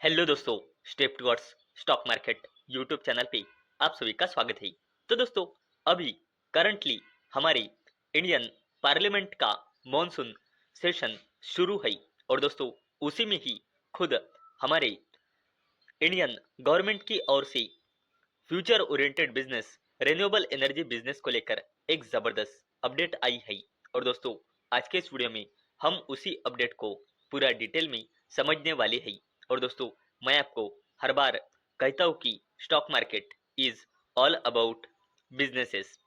Hello दोस्तों, step towards stock market YouTube channel पे आप सभी का स्वागत है। तो दोस्तों, अभी करंटली हमारे इंडियन पार्लियामेंट का मॉनसून सेशन शुरू है और दोस्तों उसी में ही खुद हमारे इंडियन गवर्नमेंट की ओर से future oriented business renewable energy business को लेकर एक जबरदस्त अपडेट आई है। और दोस्तों आज के इस वीडियो में हम उसी अपडेट को पूरा डिटेल में समझने वाले हैं। और दोस्तों मैं आपको हर बार कहता हूँ कि stock market is all about businesses.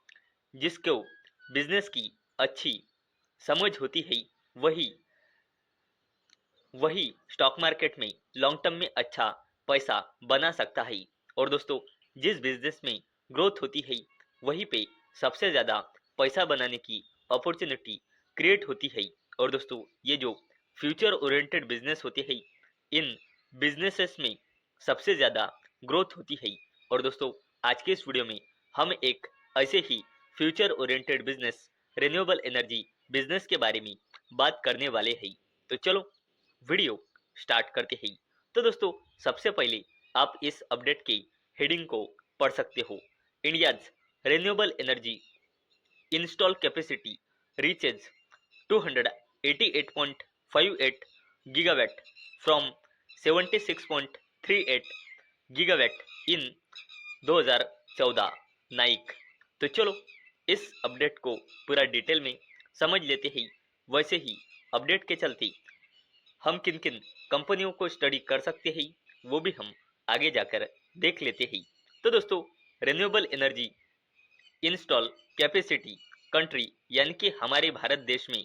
जिसको बिजनेस की अच्छी समझ होती है वही वही स्टॉक मार्केट में लॉन्ग टर्म में अच्छा पैसा बना सकता है। और दोस्तों जिस बिजनेस में ग्रोथ होती है वहीं पे सबसे ज़्यादा पैसा बनाने की अपॉर्चुनिटी क्रिएट होती है। और दोस्तों ये जो फ्यूचर ओरिएंटेड बिजनेस होते हैं इन बिजनेसेस में सबसे ज़्यादा ग्रोथ होती है। और दोस्तों आज के इस वीडियो में हम एक ऐसे ही future oriented business renewable energy business के बारे में बात करने वाले हैं। तो चलो वीडियो स्टार्ट करते हैं। तो दोस्तों सबसे पहले आप इस अपडेट के हेडिंग को पढ़ सकते हो। India's renewable energy install capacity reaches 288.58 gigawatt from 76.38 gigawatt in 2014 नाइक। तो चलो इस अपडेट को पूरा डिटेल में समझ लेते हैं। वैसे ही अपडेट के चलते हम किन किन कंपनियों को स्टडी कर सकते हैं वो भी हम आगे जाकर देख लेते हैं। तो दोस्तों renewable energy install capacity country यानी कि हमारे भारत देश में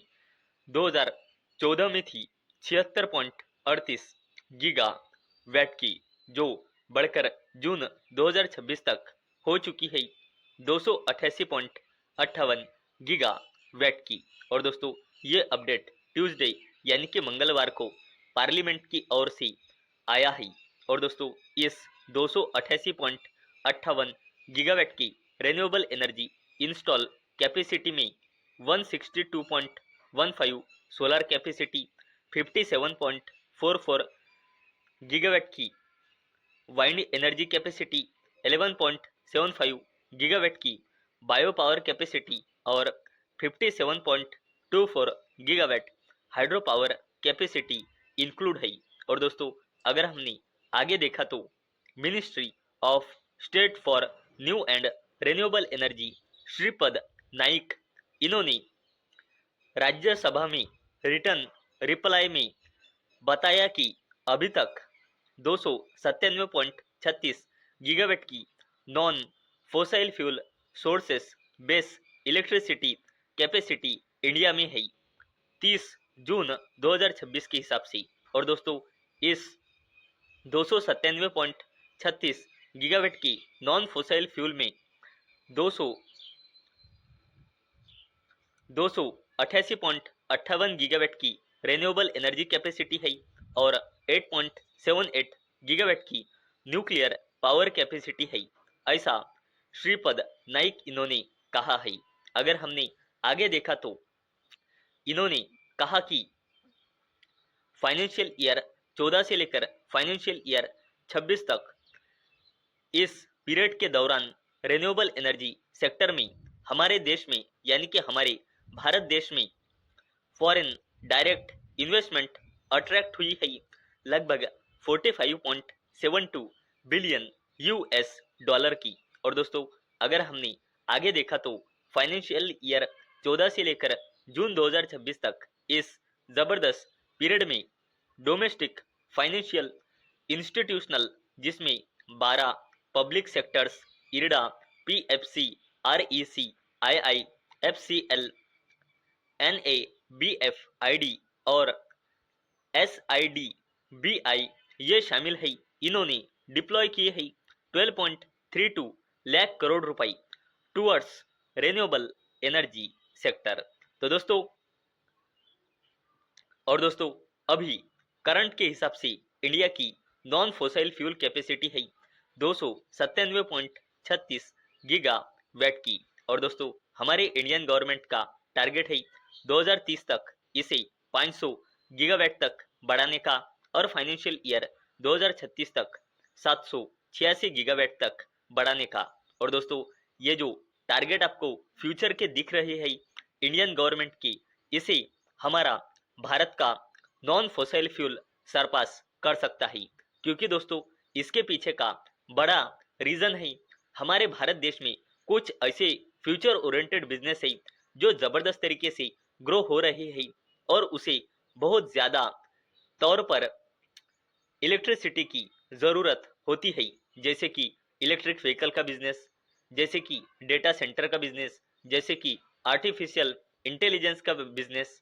2014 में थी 76.38 गीगा वैट की, जो बढ़कर जून 2026 तक हो चुकी है 288.58 गीगा वैट की। और दोस्तों ये अपडेट ट्यूसडे यानी कि मंगलवार को पार्लियामेंट की ओर से आया है। और दोस्तों इस 288.58 गीगावाट की रिन्यूएबल एनर्जी इंस्टॉल कैपेसिटी में 162.15 सोलर कैपेसिटी, 57.44 गीगावाट की वाइंड एनर्जी कैपेसिटी, 11.75 गीगावाट की बायो पावर कैपेसिटी और 57.24 gigawatt hydro power capacity include है। और दोस्तों अगर हमने आगे देखा तो ministry of state for new and renewable energy Shripad Naik इन्होंने राज्यसभा में रिटर्न रिप्लाई में बताया कि अभी तक 297.36 गीगावाट की non fossil fuel sources base electricity capacity India में है 30 जून 2026 के हिसाब से। और दोस्तों इस 297.36 गीगावाट की नॉन फोसाइल फ्यूल में 288.58 गीगावाट की रिन्यूएबल एनर्जी कैपेसिटी है और 8.78 गीगावाट की न्यूक्लियर पावर कैपेसिटी है, ऐसा श्रीपद नाइक इन्होंने कहा है। अगर हमने आगे देखा तो इन्होंने कहा कि फाइनेंशियल ईयर 14 से लेकर फाइनेंशियल ईयर 26 तक इस पीरियड के दौरान रिन्यूएबल एनर्जी सेक्टर में हमारे देश में यानी कि हमारे भारत देश में फॉरेन डायरेक्ट इन्वेस्टमेंट अट्रैक्ट हुई है लगभग 45.72 बिलियन यूएस डॉलर की। और दोस्तों अगर हमने आगे देखा तो फाइनेंशियल ईयर 14 से लेकर जून 2026 तक इस जबरदस्त पीरियड में डोमेस्टिक फाइनेंशियल इंस्टीट्यूशनल जिसमें 12 public sectors IRDA, PFC, REC, IIFCL, NaBFID और एसआईडीबीआई ये शामिल है। इन्होंने डिप्लॉय किए हैं 12.32 लाख करोड़ रुपए टुवर्ड्स रिन्यूएबल एनर्जी सेक्टर। तो दोस्तों अभी करंट के हिसाब से इंडिया की नॉन फोसाइल फ्यूल कैपेसिटी है 297.36 गीगा वैट की। और दोस्तों हमारे इंडियन गवर्नमेंट का टारगेट है 2030 तक इसे 500 गीगावाट तक बढ़ाने का और फाइनेंशियल ईयर 2036 तक 786 गीगावाट तक बढ़ाने का। और दोस्तों ये जो टारगेट आपको फ्यूचर के दिख रहे हैं इंडियन गवर्नमेंट की, इसे हमारा भारत का नॉन फॉसिल फ्यूल सरपास कर सकता है। क्योंकि दोस्तों इसके पीछे का बड़ा रीजन है, हमारे भारत देश में कुछ ऐसे फ्यूचर ओरिएंटेड बिजनेस है जो जबरदस्त तरीके से ग्रो हो रहे हैं और उसे बहुत ज्यादा तौर पर इलेक्ट्रिसिटी की जरूरत होती है। जैसे कि इलेक्ट्रिक व्हीकल का बिजनेस, जैसे कि डेटा सेंटर का बिजनेस, जैसे कि आर्टिफिशियल इंटेलिजेंस का बिजनेस।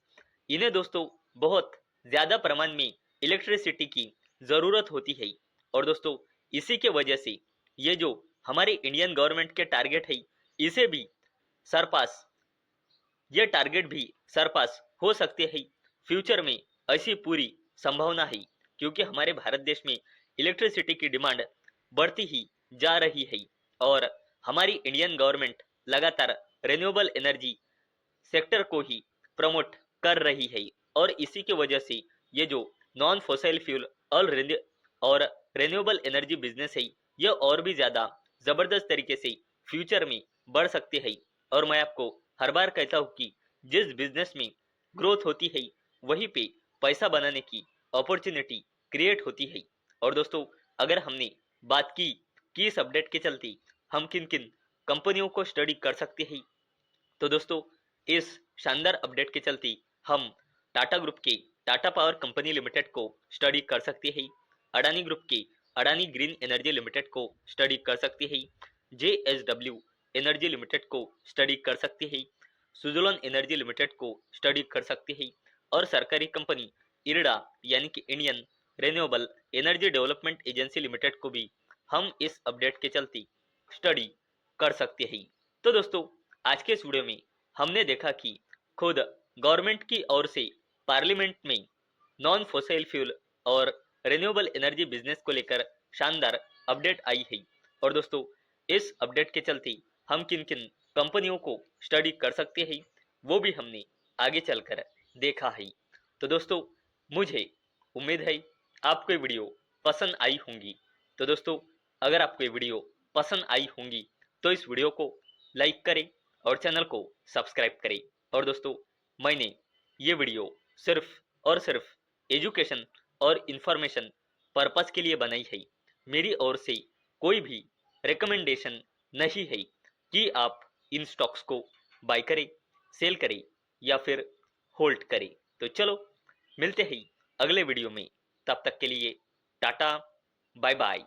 इन्हें दोस्तों बहुत ज्यादा प्रमाण में इलेक्ट्रिसिटी की जरूरत होती है। और दोस्तों इसी के वजह से ये जो हमारे इंडियन गवर्नमेंट के टारगेट है, इसे भी सरपास, ये टारगेट भी सरपास हो सकते हैं फ्यूचर में, ऐसी पूरी संभावना है। क्योंकि हमारे भारत देश में इलेक्ट्रिसिटी की डिमांड बढ़ती ही जा रही है और हमारी इंडियन गवर्नमेंट लगातार रिन्यूएबल एनर्जी सेक्टर को ही प्रमोट कर रही है। और इसी की वजह से ये जो नॉन फॉसिल फ्यूल और रिन्यूएबल एनर्जी बिजनेस है, ये और भी ज्यादा जबरदस्त तरीके से फ्यूचर में बढ़ सकते हैं। और मैं आपको हर बार कहता हूँ कि जिस बिजनेस में ग्रोथ होती है वहीं पे पैसा बनाने की अपॉर्चुनिटी क्रिएट होती है। और दोस्तों अगर हमने बात की कि इस अपडेट के चलते हम किन किन कंपनियों को स्टडी कर सकते हैं, तो दोस्तों इस शानदार अपडेट के चलते हम टाटा ग्रुप के टाटा पावर कंपनी लिमिटेड को स्टडी कर सकते हैं, अडानी ग्रुप के अडानी ग्रीन एनर्जी लिमिटेड को स्टडी कर सकते हैं, JSW एनर्जी लिमिटेड को स्टडी कर सकते हैं, सुजुलोन एनर्जी लिमिटेड को स्टडी कर सकते हैं और सरकारी कंपनी इरडा यानी कि Indian renewable energy development agency limited को भी हम इस अपडेट के चलते स्टडी कर सकते हैं। तो दोस्तों आज के इस वीडियो में हमने देखा कि खुद गवर्नमेंट की ओर से पार्लियामेंट में नॉन फॉसिल फ्यूल और रिन्यूएबल एनर्जी बिजनेस को लेकर शानदार अपडेट आई है। और दोस्तों इस अपडेट के चलते हम किन किन कंपनियों को स्टडी कर सकते हैं वो भी हमने आगे चलकर देखा है। तो दोस्तों मुझे उम्मीद है आपको ये वीडियो पसंद आई होंगी। तो दोस्तों अगर आपको ये वीडियो पसंद आई होंगी तो इस वीडियो को लाइक करें और चैनल को सब्सक्राइब करें। और दोस्तों मैंने ये वीडियो सिर्फ और सिर्फ एजुकेशन और इंफॉर्मेशन पर्पस के लिए बनाई है। मेरी ओर से कोई भी रिकमेंडेशन नहीं है कि आप इन स्टॉक्स को बाय करें, सेल करें या फिर होल्ड करें। तो चलो मिलते हैं अगले वीडियो में, तब तक के लिए टाटा, बाय बाय।